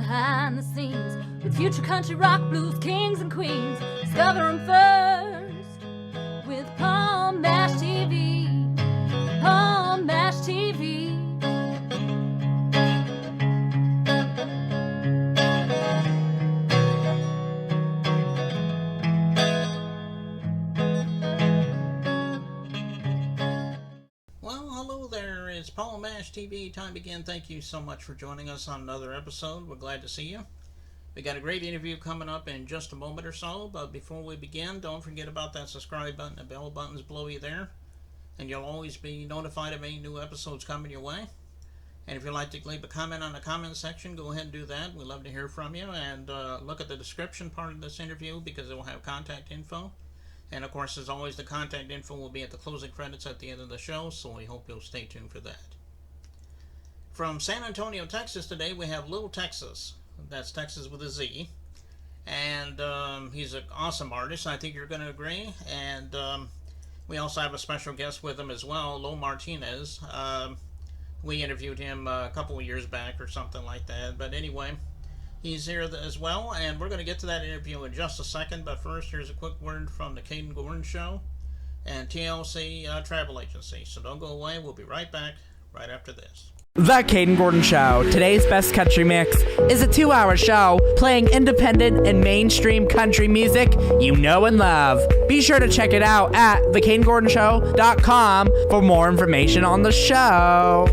behind the scenes with future country rock blues kings and queens. Discover them first with Palm Bash TV. Palm Bash TV. It's Palm Bash TV time again. Thank you so much for joining us on another episode. We're glad to see you. We got a great interview coming up in just a moment or so, but before we begin, don't forget about that subscribe button. The bell button's below you there, and you'll always be notified of any new episodes coming your way. And if you'd like to leave a comment on the comment section, go ahead and do that. We'd love to hear from you. And look at the description part of this interview because it will have contact info. And of course, as always, the contact info will be at the closing credits at the end of the show, so we hope you'll stay tuned for that. From San Antonio, Texas today, we have Little Texas. That's Texas with a Z. And he's an awesome artist. I think you're going to agree. And we also have a special guest with him as well, Lo Martinez. We interviewed him a couple of years back or something like that. But anyway, he's here as well, and we're going to get to that interview in just a second. But first, here's a quick word from the Caden Gordon Show and TLC Travel Agency. So don't go away. We'll be right back right after this. The Caden Gordon Show, today's best country mix, is a 2-hour show playing independent and mainstream country music you know and love. Be sure to check it out at thecadengordonshow.com for more information on the show.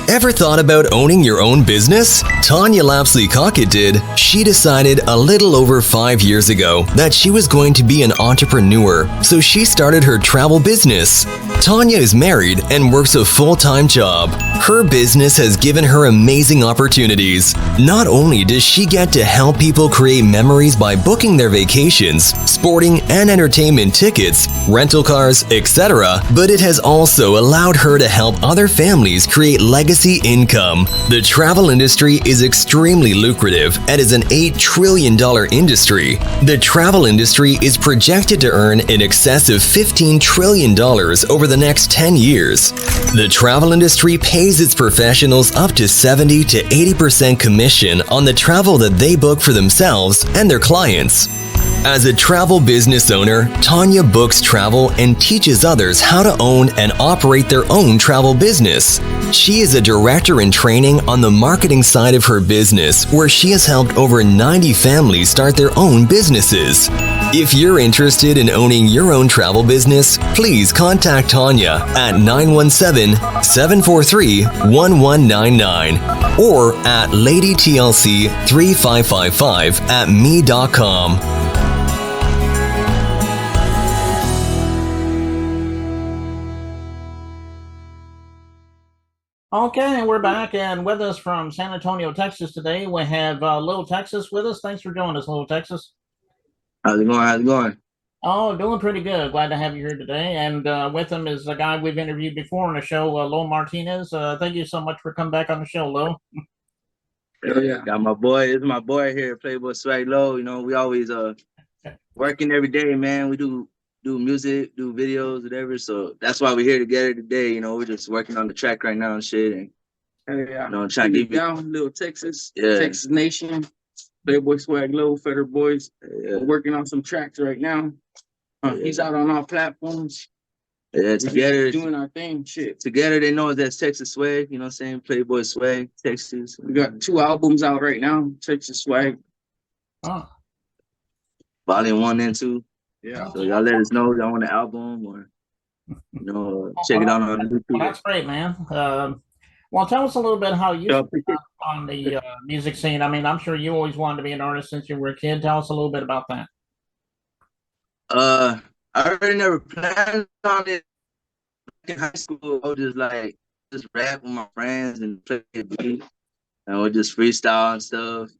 Ever thought about owning your own business? Tanya Lapsley-Cockett did. She decided a little over 5 years ago that she was going to be an entrepreneur, so she started her travel business. Tanya is married and works a full-time job. Her business has given her amazing opportunities. Not only does she get to help people create memories by booking their vacations, sporting and entertainment tickets, rental cars, etc., but it has also allowed her to help other families create legacy income. The travel industry is extremely lucrative and is an $8 trillion industry. The travel industry is projected to earn in excess of $15 trillion over the next 10 years. The travel industry pays its professionals up to 70 to 80% commission on the travel that they book for themselves and their clients. As a travel business owner, Tanya books travel and teaches others how to own and operate their own travel business. She is a director in training on the marketing side of her business, where she has helped over 90 families start their own businesses. If you're interested in owning your own travel business, please contact Tanya at 917-743-1199 or at ladytlc3555@me.com. Okay, and we're back, and with us from San Antonio, Texas today, we have Little Texas with us. Thanks for joining us, Little Texas. How's it going? How's it going? Oh, doing pretty good. Glad to have you here today. And with him is a guy we've interviewed before on the show, Lo Martinez. Thank you so much for coming back on the show, Lo. Oh, yeah. Got my boy. It's my boy here, Playboy Swag Low. You know, we always working every day, man. We do music, do videos, whatever. So that's why we're here together today. You know, we're just working on the track right now and shit. And yeah, you know, trying to get down, Little Texas, Yeah. Texas Nation, Playboy Swag Low, Federal Boys. Yeah. We're working on some tracks right now. He's out on all platforms. Yeah, together, doing our thing. Shit. together they know that's Texas Swag. You know what I'm saying? Playboy Swag, Texas. We got 2 albums out right now, Texas Swag. Oh. Volume 1 and 2. Yeah. So y'all let us know if y'all want an album or check it out on YouTube. Well, that's great, man. Well, tell us a little bit how you Yeah. got on the music scene. I mean, I'm sure you always wanted to be an artist since you were a kid. Tell us a little bit about that. I already never planned on it. In high school, I was just rap with my friends and play the beat, and we just freestyle and stuff.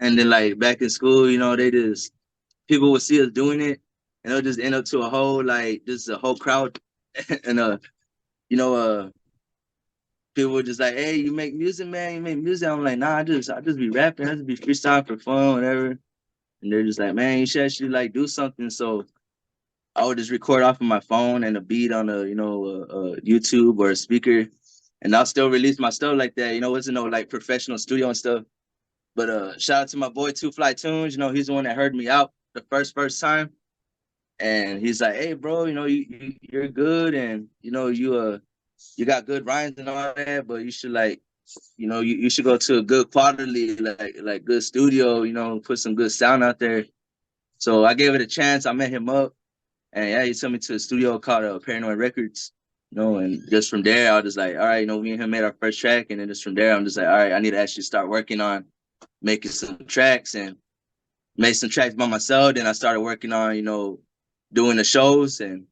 And then back in school, you know, people would see us doing it, and it'll just end up to a whole just a whole crowd, and people were just like, "Hey, you make music, man? You make music?" I'm like, "Nah, I just be rapping. I just be freestyling for fun, whatever." And they're just like, "Man, you should actually do something." So I would just record off of my phone and a beat on a YouTube or a speaker, and I'll still release my stuff like that. You know, wasn't no like professional studio and stuff. But shout out to my boy Two Fly Tunes. You know, he's the one that heard me out the first time, and he's like, "Hey, bro, you know, you're good, and you know, you got good rhymes and all that, but you should like, you know, you should go to a good quality, like good studio, you know, put some good sound out there." So I gave it a chance. I met him up, and yeah, he took me to a studio called Paranoid Records, you know, and just from there, I was just like, all right, you know, me and him made our first track, and then just from there, I'm just like, all right, I need to actually start working on making some tracks and made some tracks by myself. Then I started working on, you know, doing the shows and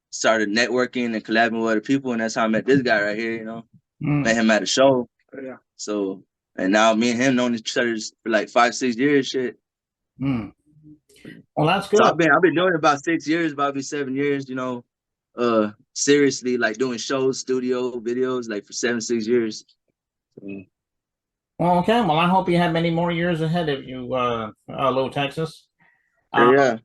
started networking and collabing with other people, and that's how I met this guy right here, you know. Met him at a show. Yeah. So, and now me and him known each other for like 5-6 years, shit. Well, that's good. So I've been doing it about 6 years, about 7 years, you know, seriously, like doing shows, studio, videos, like for 7-6 years. Well, okay. Well, I hope you have many more years ahead of you, Little Texas. Yeah.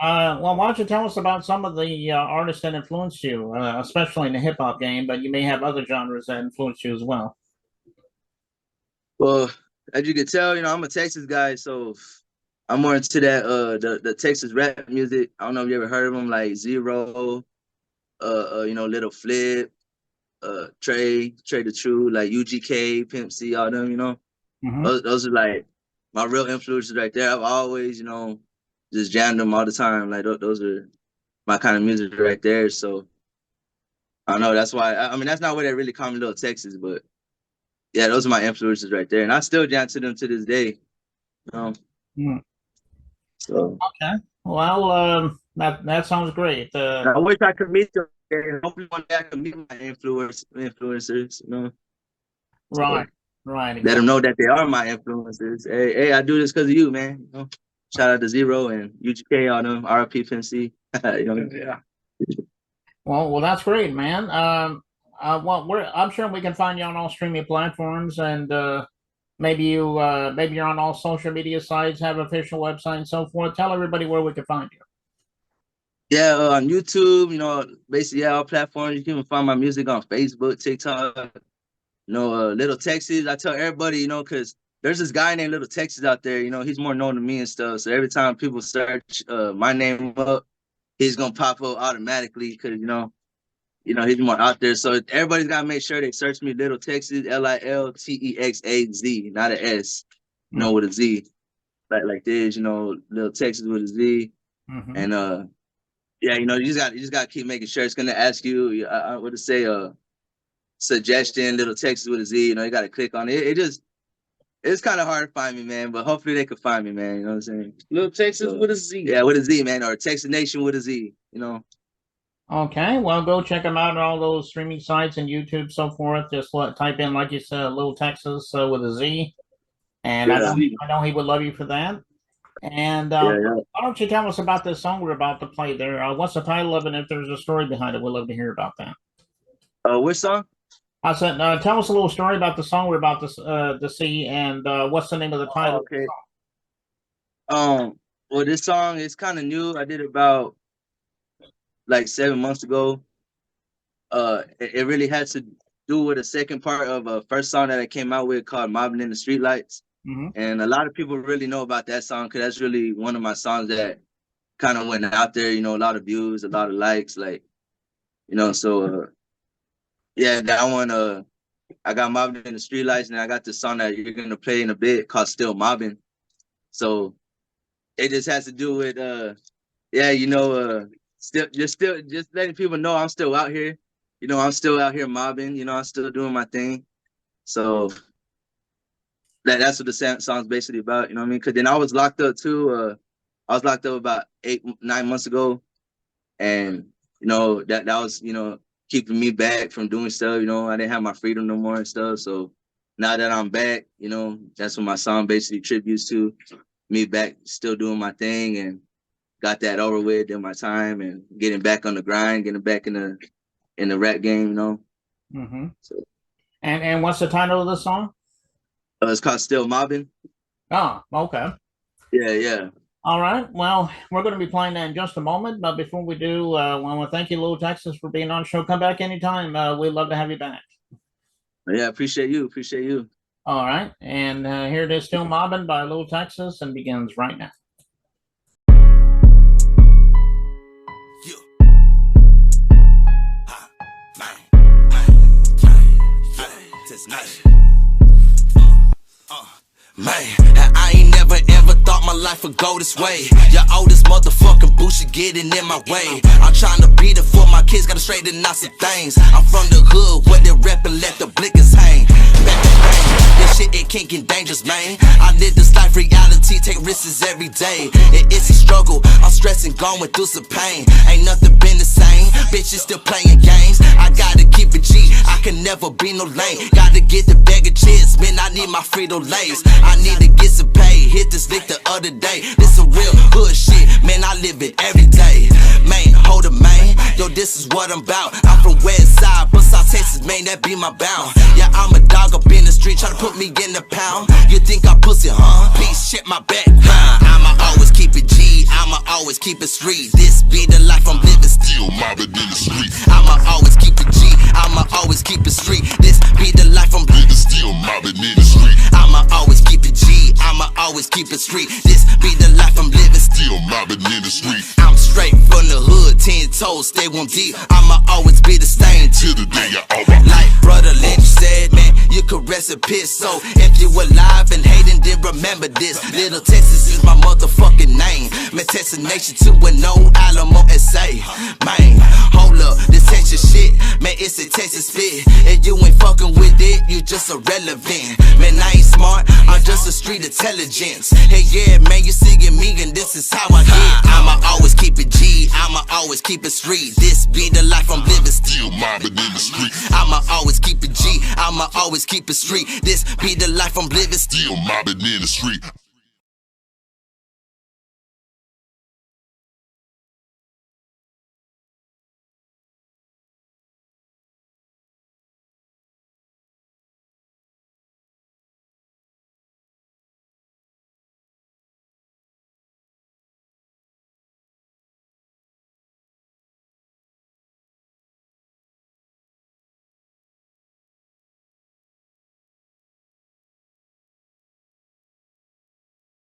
Well, why don't you tell us about some of the artists that influenced you, especially in the hip hop game, but you may have other genres that influenced you as well. Well, as you can tell, you know, I'm a Texas guy, so I'm more into that the Texas rap music. I don't know if you ever heard of them, like Zero, you know, Little Flip, Trey the True, like UGK, Pimp C, all them, you know. Those are like my real influences right there. I've always, you know, just jammed them all the time. Like those are my kind of music right there. So I don't know. That's why. I mean, that's not what they really call me, Little Texas, but yeah, those are my influences right there, and I still jam to them to this day. You know. So okay. Well, that sounds great. I wish I could meet them. Hopefully one day I can meet my influencers. You know. Right. Right. Exactly. Let them know that they are my influencers. Hey, I do this because of you, man. You know? Shout out to Zero and UGK on them, RP Pimp C. You know? Yeah. Well, that's great, man. Well, I'm sure we can find you on all streaming platforms, and maybe you're on all social media sites, have official website, and so forth. Tell everybody where we can find you. Yeah, on YouTube, you know, basically all platforms. You can even find my music on Facebook, TikTok. You know, Little Texas. I tell everybody, you know, because there's this guy named Little Texas out there. You know, he's more known to me and stuff. So every time people search my name up, he's gonna pop up automatically because you know he's more out there. So everybody's gotta make sure they search me, Little Texas, LILTEXAZ, not an S, you know, with a Z, like this, you know, Little Texas with a Z, and yeah, you know, you just gotta keep making sure. It's gonna ask you what to say, suggestion, Little Texas with a Z. You know, you gotta click on it. It's kind of hard to find me, man, but hopefully they can find me, man. You know what I'm saying? Little Texas with a Z. Yeah, with a Z, man, or Texas Nation with a Z. You know. Okay, well, go check them out on all those streaming sites and YouTube, so forth. Just type in, like you said, Little Texas with a Z, and Yeah. I know he would love you for that. And why don't you tell us about this song we're about to play there? What's the title of it? If there's a story behind it, we'd love to hear about that. Which song? I said, tell us a little story about the song we're about to see, and what's the name of the title? Okay. Well, this song is kind of new. I did it about like 7 months ago. It really had to do with the second part of a first song that I came out with called "Mobbing in the Streetlights," and a lot of people really know about that song because that's really one of my songs that kind of went out there. You know, a lot of views, a lot of likes, like you know. So yeah, that one. I got "Mobbing in the Streetlights," and I got the song that you're gonna play in a bit called "Still Mobbing." So it just has to do with yeah, you know, still just letting people know I'm still out here. You know, I'm still out here mobbing. You know, I'm still doing my thing. So that's what the song's basically about. You know what I mean? Because then I was locked up too. I was locked up about 8-9 months ago, and you know that was keeping me back from doing stuff. You know, I didn't have my freedom no more and stuff. So now that I'm back, you know, that's what my song basically tributes to me back, still doing my thing, and got that over with in my time, and getting back on the grind, getting back in the rap game. You know. So, and what's the title of the song? It's called "Still Mobbing." Oh, okay. Yeah. All right. Well, we're going to be playing that in just a moment. But before we do, I want to thank you, Little Texas, for being on the show. Come back anytime. We'd love to have you back. Yeah, appreciate you. Appreciate you. All right, and here it is, Still Mobbing by Little Texas, and begins right now. Man, I ain't never ever thought my life would go this way. Your oldest motherfucking bullshit getting in my way. I'm trying to beat it for my kids, gotta straighten out some things. I'm from the hood where they rap and let the blickers hang. Back to bang, this shit it can't get dangerous, man. I live this life reality, take risks every day. It's a struggle, I'm stressing, going through some pain. Ain't nothing been the same, bitches still playing games. I gotta keep it G, I can never be no lame. Gotta get the bag of chips, man, I need my Frito-Lays. I need to get some pay, hit this lick the other day. This a real hood shit, man, I live it every day. Man, hold it, man, yo, this is what I'm about. I'm from West Side, but South Texas, man, that be my bound. Yeah, I'm a dog up in the street, try to put me in the pound. You think I pussy, huh? Please check my back, I'ma always keep it G, I'ma always keep it street. This be the life I'm living, still mobbing in the street. I'ma always keep it G, I'ma always keep it street. This be the life I'm living, still mobbing in the street. I'ma always keep it G, I'ma always keep it street. This be the life I'm living, still mobbing in the street. I'm straight from the hood, 10 toes, stay one deep. I'ma always be the same till the day I over. Like Brother Lynch said, man, you could rest in peace. So if you alive and hating, then remember this. Little Texas is my motherfucking name. Man, Texas Nation 2-0, Alamo SA. Man, hold up, this Texas shit, man, it's a Texas fit. If you ain't fucking with it, you just irrelevant. Man, I ain't smart, I'm just a street intelligence. Hey, yeah, man, you seeing me and this is how I get. I'ma always keep it G, I'ma always keep it street. This be the life I'm living, still mobbing in the street. I'ma always keep it G, I'ma always keep it street. This be the life I'm living, still mobbing in the street.